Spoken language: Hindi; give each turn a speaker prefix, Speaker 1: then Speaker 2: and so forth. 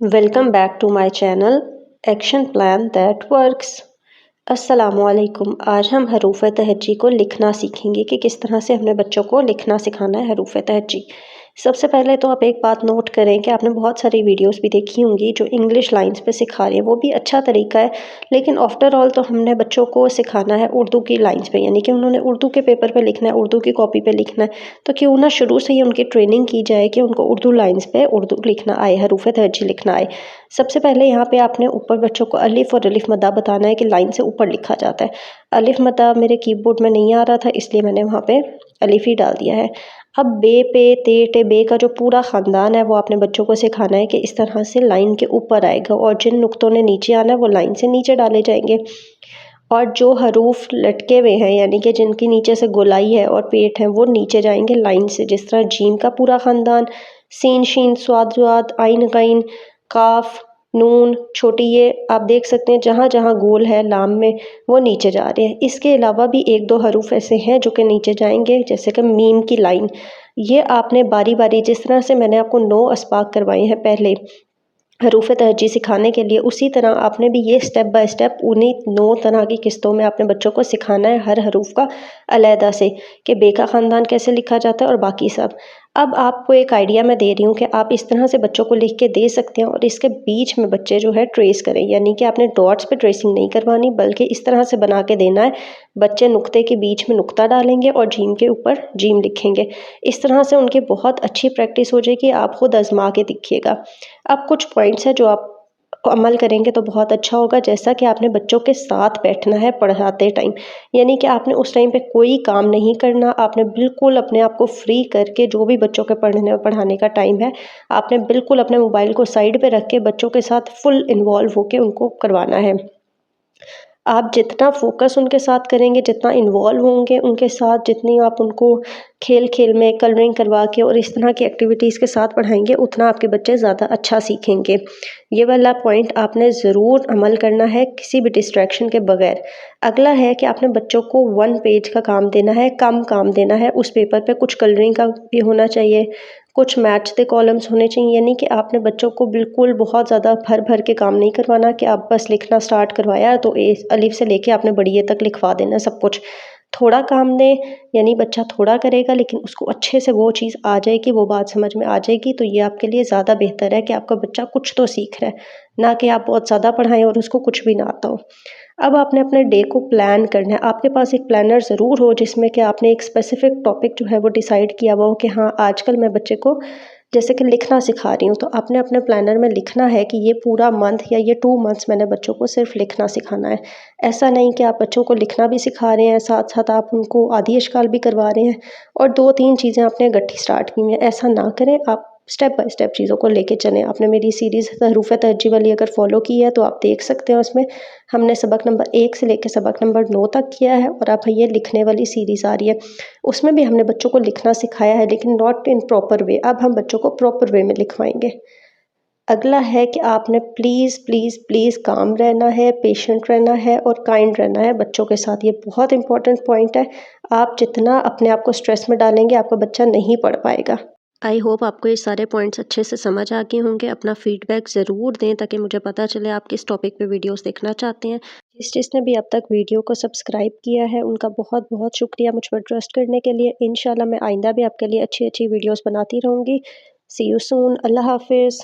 Speaker 1: Welcome back to my channel action plan that works. अस्सलामुअलैकुम। आज हम हरूफ तहज्जी को लिखना सीखेंगे कि किस तरह से हमने बच्चों को लिखना सिखाना है हरूफ तहज्जी। सबसे पहले तो आप एक बात नोट करें कि आपने बहुत सारी वीडियोस भी देखी होंगी जो इंग्लिश लाइंस पे सिखा रहे हैं, वो भी अच्छा तरीका है, लेकिन आफ्टर ऑल तो हमने बच्चों को सिखाना है उर्दू की लाइंस पे, यानी कि उन्होंने उर्दू के पेपर पे लिखना है, उर्दू की कॉपी पे लिखना है। तो क्यों ना शुरू से ही उनकी ट्रेनिंग की जाए कि उनको उर्दू लाइंस पे उर्दू लिखना आए, हरूफ तहज्जी लिखना आए। सबसे पहले यहाँ पे आपने ऊपर बच्चों को अलिफ और अलिफ मद्दा बताना है कि लाइन से ऊपर लिखा जाता है। अलिफ मद्दा मेरे कीबोर्ड में नहीं आ रहा था, इसलिए मैंने वहाँ पे अलिफ ही डाल दिया है। अब बे पे ते टे बे का जो पूरा ख़ानदान है वो आपने बच्चों को सिखाना है कि इस तरह से लाइन के ऊपर आएगा, और जिन नुक्तों ने नीचे आना है वो लाइन से नीचे डाले जाएंगे। और जो हरूफ लटके हुए हैं, यानी कि जिनकी नीचे से गोलाई है और पेट है, वो नीचे जाएंगे लाइन से। जिस तरह जीम का पूरा ख़ानदान, सीन शीन स्वाद ज़ुआद आइन गाइन काफ नून छोटी, ये आप देख सकते हैं जहाँ जहाँ गोल है लाम में वो नीचे जा रहे हैं। इसके अलावा भी एक दो हरूफ ऐसे हैं जो कि नीचे जाएंगे, जैसे कि मीम की लाइन। ये आपने बारी बारी, जिस तरह से मैंने आपको 9 अस्बाक करवाए हैं पहले हरूफ तहज्जी सिखाने के लिए, उसी तरह आपने भी ये स्टेप बाय स्टेप उन्हीं 9 तरह की किस्तों में अपने बच्चों को सिखाना है, हर हरूफ का अलहदा से, कि बे का ख़ानदान कैसे लिखा जाता है और बाकी सब। अब आपको एक आइडिया मैं दे रही हूँ कि आप इस तरह से बच्चों को लिख के दे सकते हैं, और इसके बीच में बच्चे जो है ट्रेस करें, यानी कि आपने डॉट्स पे ट्रेसिंग नहीं करवानी, बल्कि इस तरह से बना के देना है। बच्चे नुक्ते के बीच में नुक्ता डालेंगे और जीम के ऊपर जीम लिखेंगे। इस तरह से उनकी बहुत अच्छी प्रैक्टिस हो जाएगी, आप खुद आजमा के देखिएगा। अब कुछ पॉइंट्स हैं जो आप अमल करेंगे तो बहुत अच्छा होगा। जैसा कि आपने बच्चों के साथ बैठना है पढ़ाते टाइम, यानी कि आपने उस टाइम पे कोई काम नहीं करना, आपने बिल्कुल अपने आप को फ्री करके, जो भी बच्चों के पढ़ने और पढ़ाने का टाइम है, आपने बिल्कुल अपने मोबाइल को साइड पे रख के बच्चों के साथ फुल इन्वॉल्व होके उनको करवाना है। आप जितना फ़ोकस उनके साथ करेंगे, जितना इन्वॉल्व होंगे उनके साथ, जितनी आप उनको खेल-खेल में कलरिंग करवा के और इस तरह की एक्टिविटीज़ के साथ पढ़ाएँगे, उतना आपके बच्चे ज़्यादा अच्छा सीखेंगे। ये वाला पॉइंट आपने ज़रूर अमल करना है, किसी भी डिस्ट्रैक्शन के बगैर। अगला है कि आपने बच्चों को 1 पेज का काम देना है, कम काम देना है। उस पेपर पे कुछ कलरिंग का भी होना चाहिए, कुछ मैच के कॉलम्स होने चाहिए, यानी कि आपने बच्चों को बिल्कुल बहुत ज़्यादा भर-भर के काम नहीं करवाना कि आप बस लिखना स्टार्ट करवाया तो अलिफ से लेके आपने बड़ी ए तक लिखवा देना सब कुछ। थोड़ा काम दें, यानी बच्चा थोड़ा करेगा लेकिन उसको अच्छे से वो चीज़ आ जाएगी, वो बात समझ में आ जाएगी, तो ये आपके लिए ज़्यादा बेहतर है कि आपका बच्चा कुछ तो सीख रहा है, ना कि आप बहुत ज़्यादा पढ़ाएँ और उसको कुछ भी ना आता हो। अब आपने अपने डे को प्लान करना है। आपके पास एक प्लानर ज़रूर हो जिसमें कि आपने एक स्पेसिफ़िक टॉपिक जो है वो डिसाइड किया हुआ हो कि हाँ, आजकल मैं बच्चे को जैसे कि लिखना सिखा रही हूँ, तो आपने अपने प्लानर में लिखना है कि ये पूरा मंथ या ये 2 मंथ्स मैंने बच्चों को सिर्फ लिखना सिखाना है। ऐसा नहीं कि आप बच्चों को लिखना भी सिखा रहे हैं, साथ-साथ आप उनको आदी अशकाल भी करवा रहे हैं और 2-3 चीज़ें आपने इकट्ठी स्टार्ट की हुई हैं। ऐसा ना करें, आप स्टेप बाय स्टेप चीज़ों को लेके चलें। आपने मेरी सीरीज़ हरूफ तहज्जी वाली अगर फ़ॉलो की है तो आप देख सकते हैं, उसमें हमने सबक नंबर 1 से लेके सबक नंबर 9 तक किया है, और अब ये लिखने वाली सीरीज़ आ रही है। उसमें भी हमने बच्चों को लिखना सिखाया है, लेकिन नॉट इन प्रॉपर वे। अब हम बच्चों को प्रॉपर वे में लिखवाएँगे। अगला है कि आपने प्लीज़, प्लीज़, प्लीज़ काम रहना है, पेशेंट रहना है और काइंड रहना है बच्चों के साथ। ये बहुत इम्पोर्टेंट पॉइंट है। आप जितना अपने आप को स्ट्रेस में डालेंगे, आपका बच्चा नहीं पढ़ पाएगा। आई होप आपको ये सारे पॉइंट्स अच्छे से समझ आ गए होंगे। अपना फीडबैक ज़रूर दें ताकि मुझे पता चले आप किस टॉपिक पे वीडियोस देखना चाहते हैं। जिसने भी अब तक वीडियो को सब्सक्राइब किया है, उनका बहुत बहुत शुक्रिया मुझ पर ट्रस्ट करने के लिए। इंशाल्लाह मैं आइंदा भी आपके लिए अच्छी अच्छी वीडियोस बनाती रहूँगी। सी यू सून। अल्लाह हाफिज़।